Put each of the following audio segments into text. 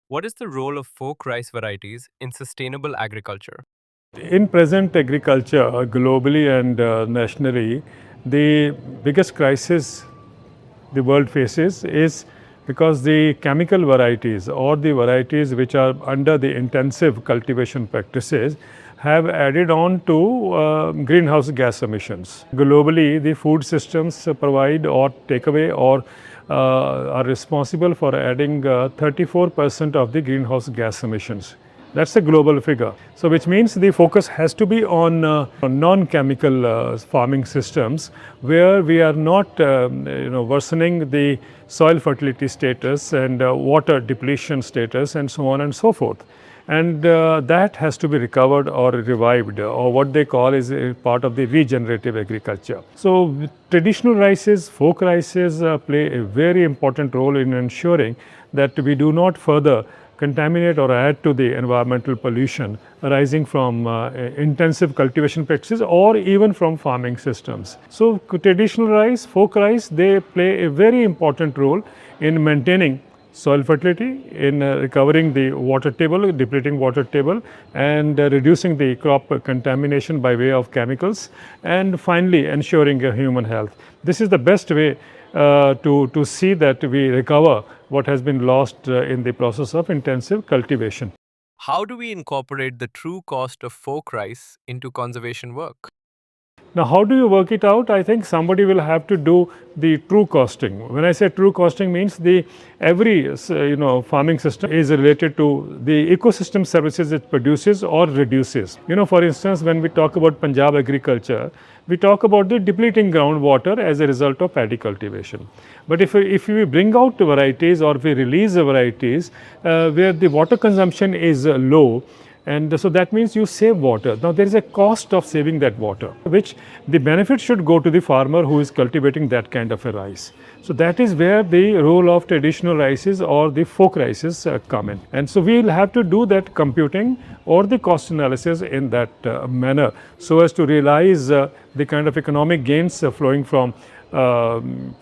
What is the role of folk rice varieties in sustainable agriculture? In present agriculture, globally and nationally, the biggest crisis the world faces is because the chemical varieties or the varieties which are under the intensive cultivation practices have added on to greenhouse gas emissions. Globally, the food systems provide or take away or are responsible for adding 34% of the greenhouse gas emissions. That's a global figure. So, which means the focus has to be on non-chemical farming systems where we are not, worsening the soil fertility status and water depletion status and so on and so forth. And that has to be recovered or revived, or what they call is a part of the regenerative agriculture. So, traditional rices, folk rices play a very important role in ensuring that we do not further contaminate or add to the environmental pollution arising from intensive cultivation practices or even from farming systems. So, traditional rice, folk rice, they play a very important role in maintaining soil fertility, in recovering the water table, depleting water table, and reducing the crop contamination by way of chemicals, and finally ensuring human health. This is the best way to see that we recover what has been lost in the process of intensive cultivation. How do we incorporate the true cost of folk rice into conservation work? Now, how do you work it out? I think somebody will have to do the true costing. When I say true costing, means the every farming system is related to the ecosystem services it produces or reduces. For instance, when we talk about Punjab agriculture, we talk about the depleting groundwater as a result of paddy cultivation. But if we bring out varieties or if we release varieties where the water consumption is low, and so that means you save water. Now, there is a cost of saving that water, which the benefit should go to the farmer who is cultivating that kind of a rice. So, that is where the role of traditional rices or the folk rices come in. And so, we will have to do that computing or the cost analysis in that manner so as to realize the kind of economic gains flowing from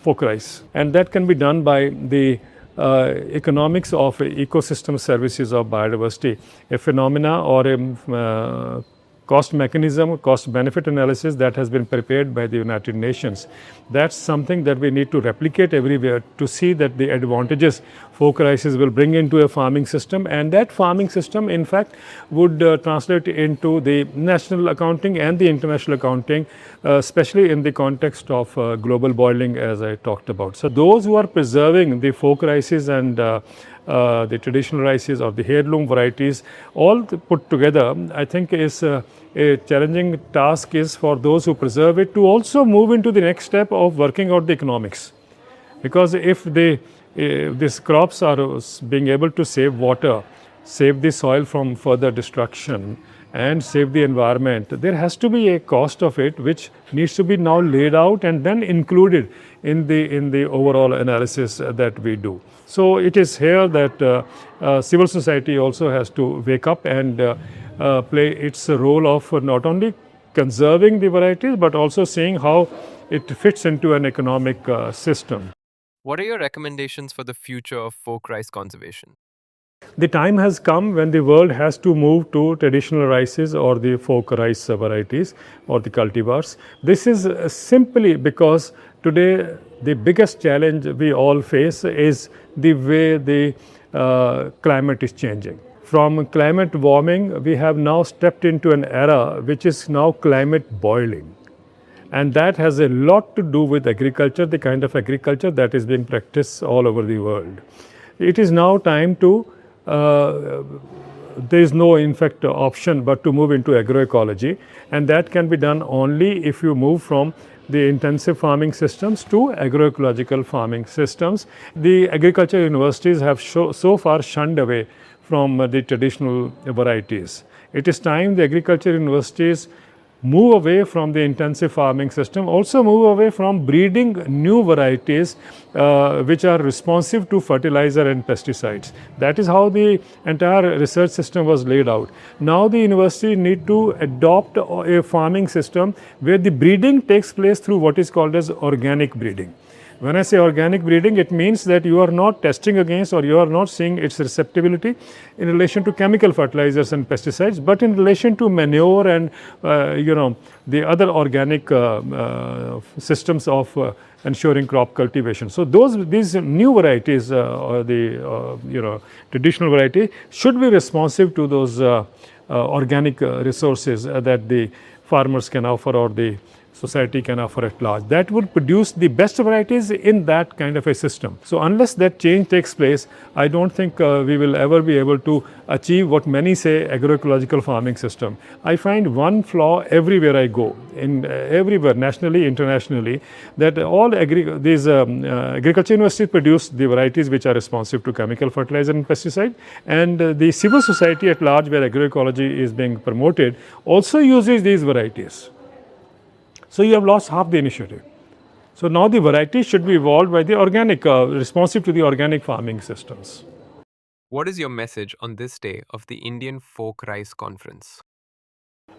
folk rice. And that can be done by the economics of ecosystem services of biodiversity, a phenomena or a cost mechanism, cost benefit analysis that has been prepared by the United Nations. That's something that we need to replicate everywhere to see that the advantages folk rices will bring into a farming system, and that farming system in fact would translate into the national accounting and the international accounting, especially in the context of global boiling as I talked about. So, those who are preserving the folk rices and the traditional rices or the heirloom varieties all put together, I think is a challenging task is for those who preserve it to also move into the next step of working out the economics. Because if these crops are being able to save water, save the soil from further destruction and save the environment, there has to be a cost of it which needs to be now laid out and then included in the overall analysis that we do. So, it is here that civil society also has to wake up and play its role of not only conserving the varieties but also seeing how it fits into an economic system. What are your recommendations for the future of folk rice conservation? The time has come when the world has to move to traditional rices or the folk rice varieties or the cultivars. This is simply because today the biggest challenge we all face is the way the climate is changing. From climate warming, we have now stepped into an era which is now climate boiling. And that has a lot to do with agriculture, the kind of agriculture that is being practiced all over the world. It is now time to there is no in fact option but to move into agroecology, and that can be done only if you move from the intensive farming systems to agroecological farming systems. The agriculture universities have so far shunned away from the traditional varieties. It is time the agriculture universities move away from the intensive farming system, also move away from breeding new varieties which are responsive to fertilizer and pesticides. That is how the entire research system was laid out. Now the university need to adopt a farming system where the breeding takes place through what is called as organic breeding. When I say organic breeding, it means that you are not testing against or you are not seeing its receptibility in relation to chemical fertilizers and pesticides, but in relation to manure and the other organic systems of ensuring crop cultivation. So these new varieties or the traditional variety should be responsive to those organic resources that the farmers can offer or the society can offer at large. That would produce the best varieties in that kind of a system. So unless that change takes place, I don't think we will ever be able to achieve what many say agroecological farming system. I find one flaw everywhere I go, everywhere, nationally, internationally, that all these agriculture universities produce the varieties which are responsive to chemical fertilizer and pesticide, and the civil society at large, where agroecology is being promoted, also uses these varieties. So you have lost half the initiative. So now the varieties should be evolved by the organic, responsive to the organic farming systems. What is your message on this day of the Indian Folk Rice Conference?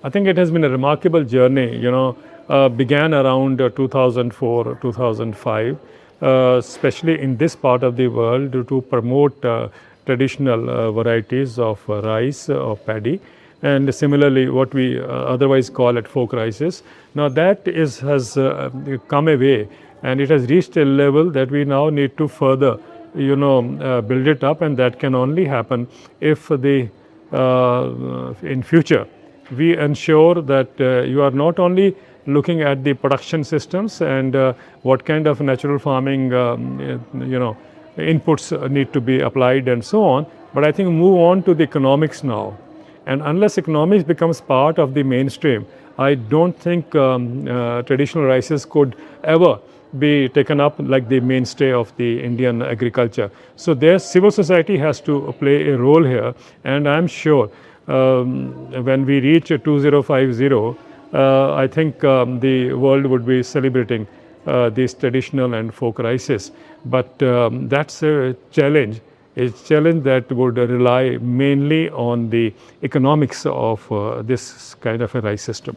I think it has been a remarkable journey. Began around 2004, 2005, especially in this part of the world, to promote traditional varieties of rice or paddy, and similarly what we otherwise call at folk rices. Now that has come away, and it has reached a level that we now need to further build it up, and that can only happen if in future we ensure that you are not only looking at the production systems and what kind of natural farming inputs need to be applied and so on, but I think move on to the economics now. And unless economics becomes part of the mainstream, I don't think traditional rices could ever be taken up like the mainstay of the Indian agriculture. So their civil society has to play a role here, and I'm sure when we reach 2050, I think the world would be celebrating these traditional and folk rices. But that's a challenge that would rely mainly on the economics of this kind of a rice system.